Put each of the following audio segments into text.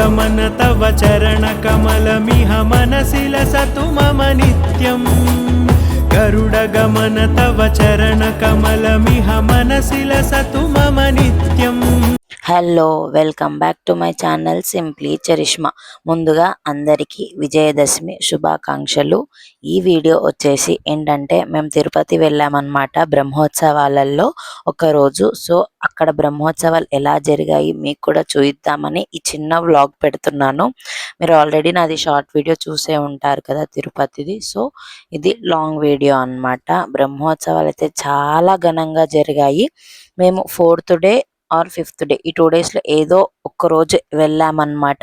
गरुडगमन तव चरणकमलमिह मनसि लसतु मम नित्यम् गरुडगमन तव चरणकमलमिह मनसि लसतु मम नित्यम्। Hello welcome back to my channel simply Charishma. ముందుగా అందరికీ విజయదశమి శుభాకాంక్షలు. ఈ వీడియో వచ్చేసి ఏంటంటే మేము తిరుపతి వెళ్ళామన్నమాట బ్రహ్మోత్సవాలలో ఒకరోజు. సో అక్కడ బ్రహ్మోత్సవాలు ఎలా జరిగాయి మీకు కూడా చూద్దామని ఈ చిన్న వ్లాగ్ పెడుతున్నాను. మీరు ఆల్రెడీ నాది షార్ట్ వీడియో చూసే ఉంటారు కదా తిరుపతిది. సో ఇది లాంగ్ వీడియో అన్నమాట. బ్రహ్మోత్సవాలు అయితే చాలా ఘనంగా జరిగాయి. మేము 4th day or 5th day ఈ 2 డేస్లో ఏదో ఒక్క రోజు వెళ్ళామన్నమాట.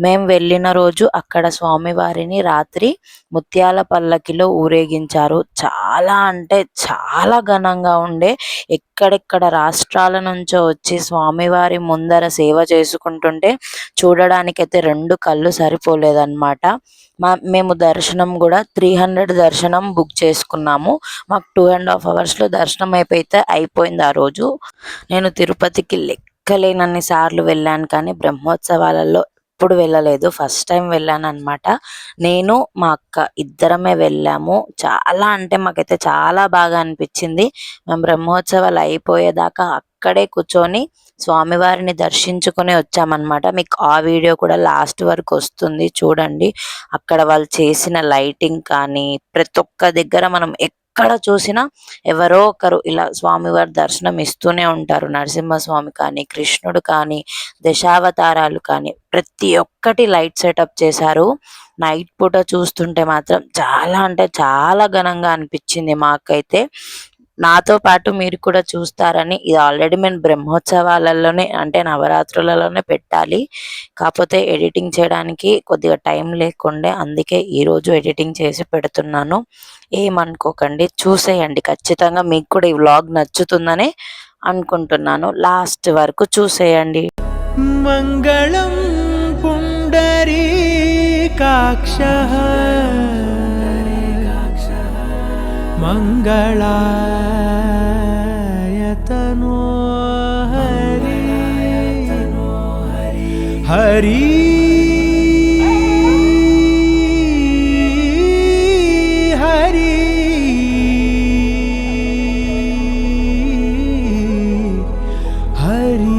మేము వెళ్ళిన రోజు అక్కడ స్వామివారిని రాత్రి ముత్యాల పల్లకిలో ఊరేగించారు. చాలా అంటే చాలా ఘనంగా ఉండే. ఎక్కడెక్కడ రాష్ట్రాల నుంచో వచ్చి స్వామివారి ముందర సేవ చేసుకుంటుంటే చూడడానికైతే 2 కళ్ళు సరిపోలేదన్నమాట. మేము దర్శనం కూడా 300 దర్శనం బుక్ చేసుకున్నాము. మాకు 2.5 అవర్స్లో దర్శనం అయిపోయింది ఆ రోజు. నేను తిరుపతికి లెక్కలేనన్ని సార్లు వెళ్ళాను, కానీ బ్రహ్మోత్సవాలలో ఎప్పుడు వెళ్ళలేదు. ఫస్ట్ టైం వెళ్ళాను అనమాట. నేను మా అక్క ఇద్దరమే వెళ్ళాము. చాలా అంటే మాకైతే చాలా బాగా అనిపించింది. మేము బ్రహ్మోత్సవాలు అయిపోయేదాకా అక్కడే కూర్చొని స్వామివారిని దర్శించుకొని వచ్చామన్నమాట. మీకు ఆ వీడియో కూడా లాస్ట్ వరకు వస్తుంది చూడండి. అక్కడ వాళ్ళు చేసిన లైటింగ్ కానీ ప్రతి ఒక్క దగ్గర మనం ఎక్కడ చూసినా ఎవరో ఒకరు ఇలా స్వామివారి దర్శనం ఇస్తూనే ఉంటారు. నరసింహస్వామి కానీ, కృష్ణుడు కానీ, దశావతారాలు కానీ ప్రతి ఒక్కటి లైట్ సెటప్ చేశారు. నైట్ పూట చూస్తుంటే మాత్రం చాలా అంటే చాలా ఘనంగా అనిపించింది మాకైతే. నాతో పాటు మీరు కూడా చూస్తారని, ఇది ఆల్రెడీ నేను బ్రహ్మోత్సవాలలోనే అంటే నవరాత్రులలోనే పెట్టాలి, కాకపోతే ఎడిటింగ్ చేయడానికి కొద్దిగా టైం లేకుండే, అందుకే ఈరోజు ఎడిటింగ్ చేసి పెడుతున్నాను. ఏమనుకోకండి, చూసేయండి. ఖచ్చితంగా మీకు కూడా ఈ వ్లాగ్ నచ్చుతుందని అనుకుంటున్నాను. లాస్ట్ వరకు చూసేయండి. మంగళం పుండరీకాక్షః మంగళాయతనో హరి హరి హరి హరి.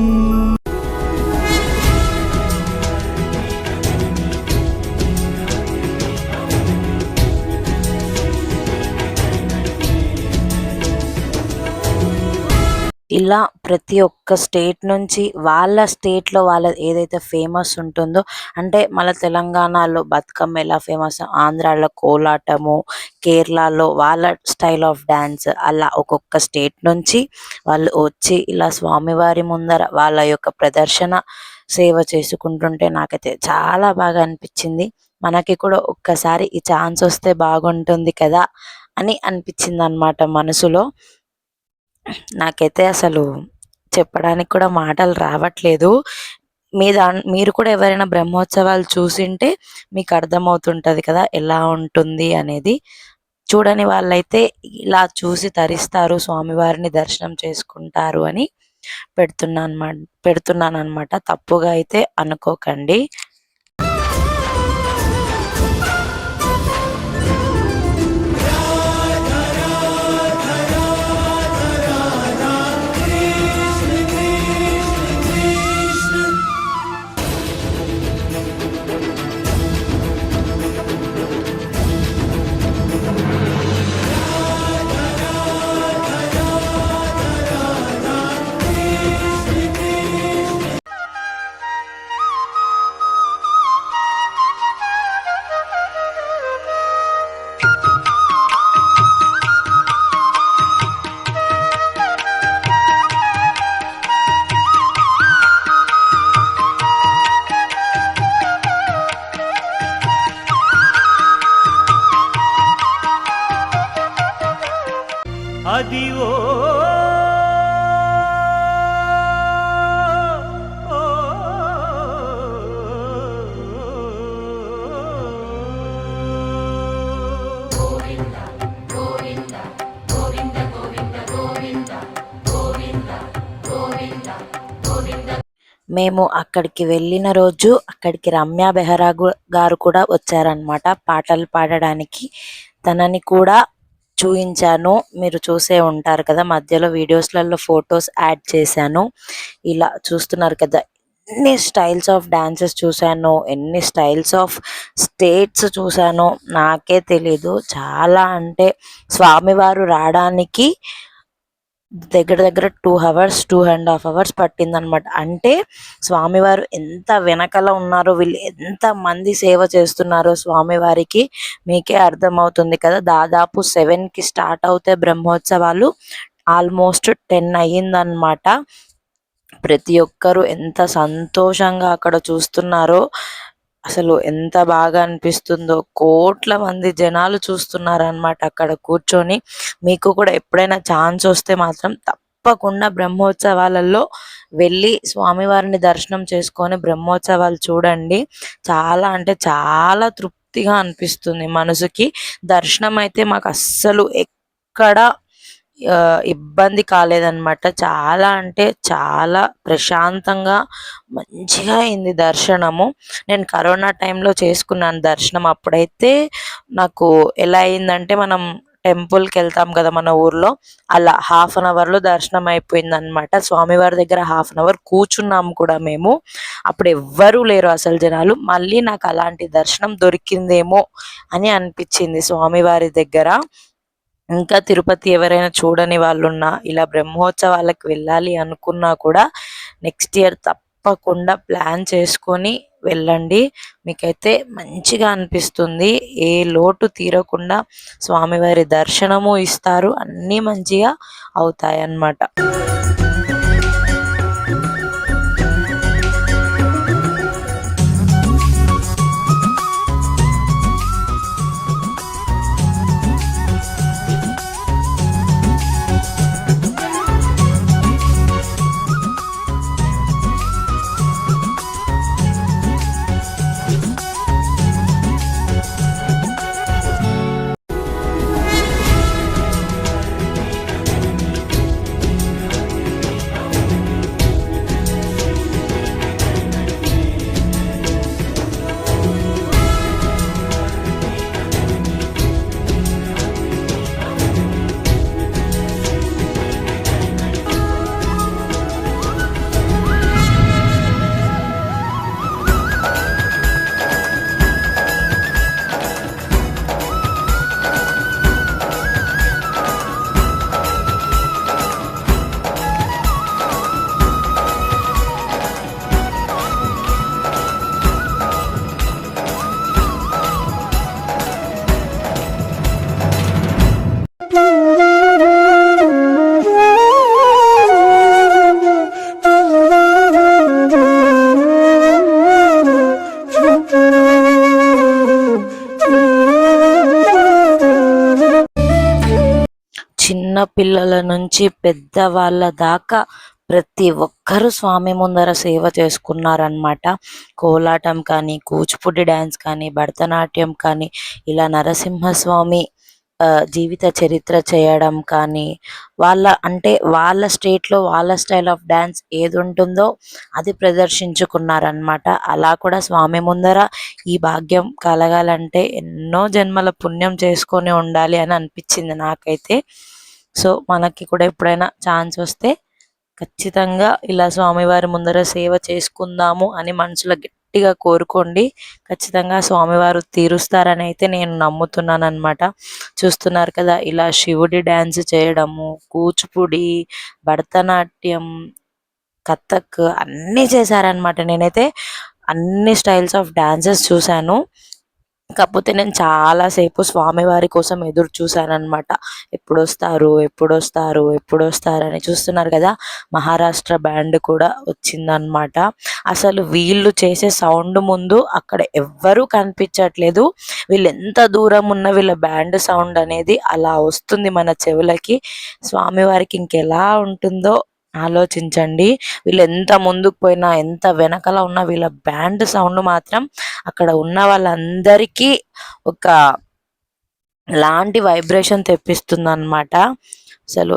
ఇలా ప్రతి ఒక్క స్టేట్ నుంచి వాళ్ళ స్టేట్లో వాళ్ళ ఏదైతే ఫేమస్ ఉంటుందో, అంటే మన తెలంగాణలో బతుకమ్మ ఎలా ఫేమస్, ఆంధ్రాలో కోలాటము, కేరళలో వాళ్ళ స్టైల్ ఆఫ్ డ్యాన్స్, అలా ఒక్కొక్క స్టేట్ నుంచి వాళ్ళు వచ్చి ఇలా స్వామివారి ముందర వాళ్ళ యొక్క ప్రదర్శన సేవ చేసుకుంటుంటే నాకైతే చాలా బాగా అనిపించింది. మనకి కూడా ఒక్కసారి ఈ ఛాన్స్ వస్తే బాగుంటుంది కదా అని అనిపించింది అన్నమాట మనసులో. నాకైతే అసలు చెప్పడానికి కూడా మాటలు రావట్లేదు. మీరు కూడా ఎవరైనా బ్రహ్మోత్సవాలు చూసింటే మీకు అర్థమవుతుంటుంది కదా ఎలా ఉంటుంది అనేది. చూడని వాళ్ళైతే ఇలా చూసి తరిస్తారు, స్వామివారిని దర్శనం చేసుకుంటారు అని పెడుతున్నాను అనమాట. తప్పుగా అయితే అనుకోకండి. అదివో మేము అక్కడికి వెళ్ళిన రోజు అక్కడికి రమ్య బెహ్రా గారు కూడా వచ్చారనమాట పాటలు పాడడానికి. తనని కూడా చూయించాను. మీరు చూసే ఉంటారు కదా, మధ్యలో వీడియోస్లలో ఫొటోస్ యాడ్ చేశాను. ఇలా చూస్తున్నారు కదా, ఎన్ని స్టైల్స్ ఆఫ్ డాన్సెస్ చూశాను, ఎన్ని స్టైల్స్ ఆఫ్ స్టేట్స్ చూశాను నాకే తెలీదు. చాలా అంటే స్వామివారు రావడానికి దగ్గర దగ్గర 2 hours 2.5 hours పట్టిందనమాట. అంటే స్వామివారు ఎంత వెనకల ఉన్నారో, వీళ్ళు ఎంత మంది సేవ చేస్తున్నారో స్వామివారికి మీకే అర్థమవుతుంది కదా. దాదాపు 7కి స్టార్ట్ అవుతే బ్రహ్మోత్సవాలు ఆల్మోస్ట్ 10 అయ్యిందనమాట. ప్రతి ఒక్కరు ఎంత సంతోషంగా అక్కడ చూస్తున్నారో, అసలు ఎంత బాగా అనిపిస్తుందో. కోట్ల మంది జనాలు చూస్తున్నారనమాట అక్కడ కూర్చొని. మీకు కూడా ఎప్పుడైనా ఛాన్స్ వస్తే మాత్రం తప్పకుండా బ్రహ్మోత్సవాలలో వెళ్ళి స్వామివారిని దర్శనం చేసుకొని బ్రహ్మోత్సవాలు చూడండి. చాలా అంటే చాలా తృప్తిగా అనిపిస్తుంది మనసుకి. దర్శనం అయితే మాకు అస్సలు ఎక్కడ ఇబ్బంది కాలేదన్నమాట. చాలా అంటే చాలా ప్రశాంతంగా మంచిగా అయింది దర్శనము. నేను కరోనా టైంలో చేసుకున్నాను దర్శనం. అప్పుడైతే నాకు ఎలా అయిందంటే, మనం టెంపుల్కి వెళ్తాం కదా మన ఊర్లో, అలా 1/2 అవర్లో దర్శనం అయిపోయిందనమాట. స్వామివారి దగ్గర 1/2 అవర్ కూర్చున్నాము కూడా మేము. అప్పుడు ఎవ్వరూ లేరు అసలు జనాలు. మళ్ళీ నాకు అలాంటి దర్శనం దొరికిందేమో అని అనిపించింది స్వామివారి దగ్గర. ఇంకా తిరుపతి ఎవరైనా చూడని వాళ్ళున్నా, ఇలా బ్రహ్మోత్సవాలకు వెళ్ళాలి అనుకున్నా కూడా నెక్స్ట్ ఇయర్ తప్పకుండా ప్లాన్ చేసుకొని వెళ్ళండి. మీకైతే మంచిగా అనిపిస్తుంది. ఏ లోటు తీరకుండా స్వామివారి దర్శనము ఇస్తారు, అన్నీ మంచిగా అవుతాయి అన్నమాట. చిన్న పిల్లల నుంచి పెద్దవాళ్ళ దాకా ప్రతి ఒక్కరు స్వామి ముందర సేవ చేసుకున్నారనమాట. కోలాటం కానీ, కూచిపూడి డ్యాన్స్ కానీ, భరతనాట్యం కానీ, ఇలా నరసింహస్వామి జీవిత చరిత్ర చేయడం కానీ, వాళ్ళ స్టేట్లో వాళ్ళ స్టైల్ ఆఫ్ డ్యాన్స్ ఏది ఉంటుందో అది ప్రదర్శించుకున్నారనమాట. అలా కూడా స్వామి ముందర ఈ భాగ్యం కలగాలంటే ఎన్నో జన్మల పుణ్యం చేసుకొని ఉండాలి అని అనిపించింది నాకైతే. సో మనకి కూడా ఎప్పుడైనా ఛాన్స్ వస్తే ఖచ్చితంగా ఇలా స్వామివారి ముందర సేవ చేసుకుందాము అని మనసులో గట్టిగా కోరుకోండి. ఖచ్చితంగా స్వామివారు తీరుస్తారని అయితే నేను నమ్ముతున్నాను అనమాట. చూస్తున్నారు కదా, ఇలా శివుడి డ్యాన్స్ చేయడము, కూచిపూడి, భరతనాట్యం, కథక్ అన్నీ చేశారనమాట. నేనైతే అన్ని స్టైల్స్ ఆఫ్ డాన్సెస్ చూశాను. కాకపోతే నేను చాలాసేపు స్వామివారి కోసం ఎదురు చూశానన్నమాట. ఎప్పుడొస్తారు ఎప్పుడొస్తారు ఎప్పుడొస్తారు అని. చూస్తున్నారు కదా, మహారాష్ట్ర బ్యాండ్ కూడా వచ్చిందనమాట. అసలు వీళ్ళు చేసే సౌండ్ ముందు అక్కడ ఎవ్వరూ కనిపించట్లేదు. వీళ్ళు ఎంత దూరం ఉన్న వీళ్ళ బ్యాండ్ సౌండ్ అనేది అలా వస్తుంది మన చెవులకి. స్వామివారికి ఇంకెలా ఉంటుందో ఆలోచించండి. వీళ్ళు ఎంత ముందుకు పోయినా, ఎంత వెనకల ఉన్న వీళ్ళ బ్యాండ్ సౌండ్ మాత్రం అక్కడ ఉన్న వాళ్ళందరికీ ఒక లాంటి వైబ్రేషన్ తెప్పిస్తుంది అనమాట. అసలు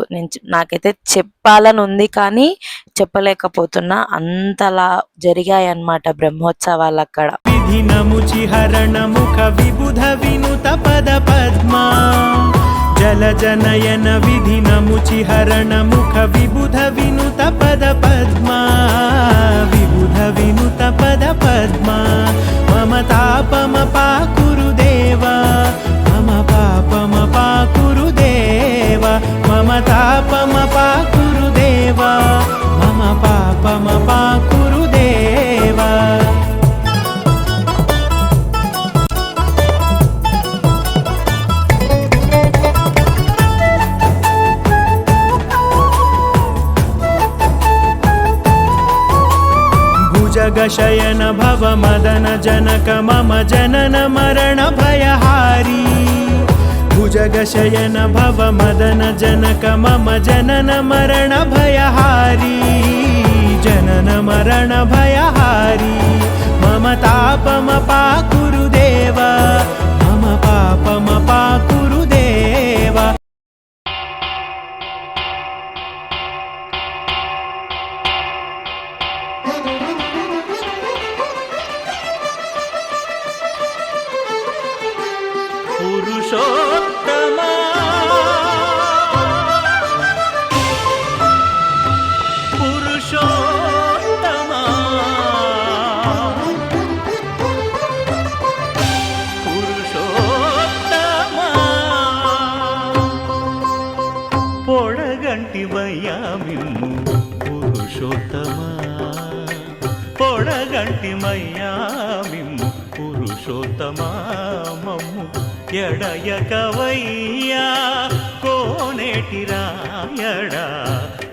నాకైతే చెప్పాలని ఉంది కానీ చెప్పలేకపోతున్నా, అంతలా జరిగాయి అన్నమాట బ్రహ్మోత్సవాలు అక్కడ. విధినముచిహరణముఖ విబుధ వినుత పద పద్మా జలజనయన విధినముచిహరణముఖ విబుధ వినుత పద పద్మా విబుధ వినుత పద పద్మా మమ తాపమ పాకురు దేవా మమ పాపమ పాకురు దేవా మమ తాపమ పాకురు దేవా మమ పాపమ పాకురు దేవా. जगशयन भव मदन जनक मम जनन मरण भयहारी भुजगशयन भव मदन जनक मम जनन मरण भयहारी जनन मरण भयहारी मम तापम पाकुरु देवा मम पापम पाकुरु देवा. पुरुषोत्तमा पुरुषोत्तमा पुरुषोत्तमा పొడగంటివయ్యా మిమ్ము పురుషోత్తమా పొడగంటిమయ్యా మిమ్ము పురుషోత్తమా మమ్ము ఎడయకవయ్యా కోనేటి రాయడా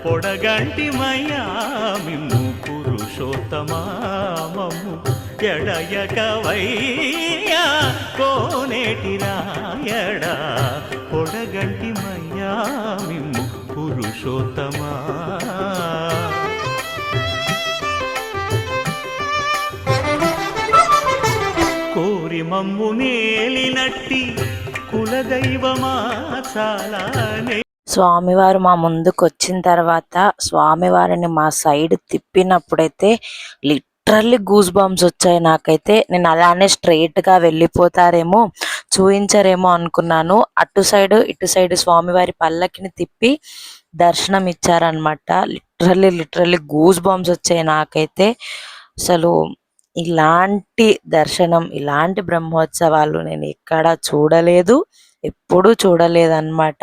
పొడగంటిమయ్యా మిమ్ము పురుషోత్తమా మమ్ము ఎడయకవయ్యా కోనేటి రాయడా పొడగంటిమయ్యా మిమ్ము పురుషోత్తమా. కోరి మమ్ము నేలినట్టి కులదైవమా చాలానే. స్వామివారు మా ముందుకు వచ్చిన తర్వాత స్వామివారిని మా సైడ్ తిప్పినప్పుడైతే లిటరల్లీ గూస్ బంప్స్ వచ్చాయి నాకైతే. నేను అలానే స్ట్రైట్ గా వెళ్ళిపోతారేమో, చూయించరేమో అనుకున్నాను. అటు సైడ్ ఇటు సైడ్ స్వామివారి పల్లకిని తిప్పి దర్శనం ఇచ్చారనమాట. లిటరల్లీ గూస్ బంప్స్ వచ్చాయి నాకైతే. అసలు ఇలాంటి దర్శనం, ఇలాంటి బ్రహ్మోత్సవాలు నేను ఎక్కడ చూడలేదు, ఎప్పుడూ చూడలేదన్నమాట.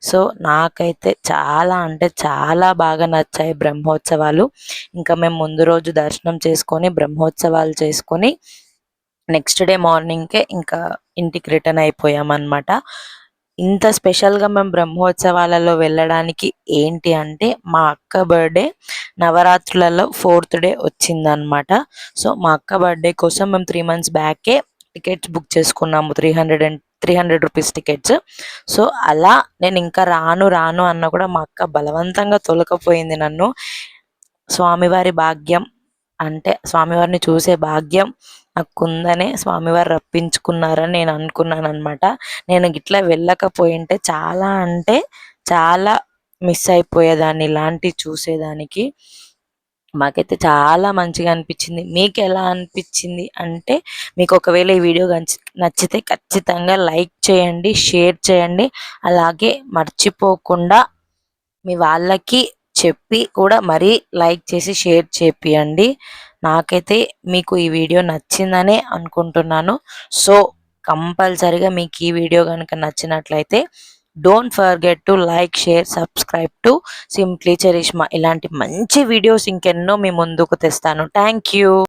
సో నాకైతే చాలా అంటే చాలా బాగా నచ్చాయి బ్రహ్మోత్సవాలు. ఇంకా మేము ముందు రోజు దర్శనం చేసుకొని బ్రహ్మోత్సవాలు చేసుకొని నెక్స్ట్ డే మార్నింగ్కే ఇంకా ఇంటికి రిటర్న్ అయిపోయామన్నమాట. ఇంత స్పెషల్గా మేము బ్రహ్మోత్సవాలలో వెళ్ళడానికి ఏంటి అంటే, మా అక్క బర్త్డే నవరాత్రులలో 4th డే వచ్చిందనమాట. సో మా అక్క బర్త్డే కోసం మేము 3 months బ్యాకే టికెట్స్ బుక్ చేసుకున్నాము, 300 రూపీస్ టికెట్స్. సో అలా నేను ఇంకా రాను రాను అన్న కూడా మా అక్క బలవంతంగా తొలకపోయింది నన్ను. స్వామివారి భాగ్యం అంటే స్వామివారిని చూసే భాగ్యం నాకుందనే స్వామివారు రప్పించుకున్నారని నేను అనుకున్నాను అనమాట. నేను ఇట్లా వెళ్ళకపోయింటే చాలా అంటే చాలా మిస్ అయిపోయేదాన్ని ఇలాంటివి చూసేదానికి. మాకైతే చాలా మంచిగా అనిపించింది. మీకు ఎలా అనిపించింది అంటే, మీకు ఒకవేళ ఈ వీడియో నచ్చితే ఖచ్చితంగా లైక్ చేయండి, షేర్ చేయండి. అలాగే మర్చిపోకుండా మీ వాళ్ళకి చెప్పి కూడా మరీ లైక్ చేసి షేర్ చేపియండి. నాకైతే మీకు ఈ వీడియో నచ్చిందనే అనుకుంటున్నాను. సో కంపల్సరీగా మీకు ఈ వీడియో కనుక నచ్చినట్లయితే don't forget to like, share, subscribe to simply Charishma. ఇలాంటి మంచి వీడియోస్ ఇంకెన్నో మీ ముందుకు తెస్తాను. Thank you.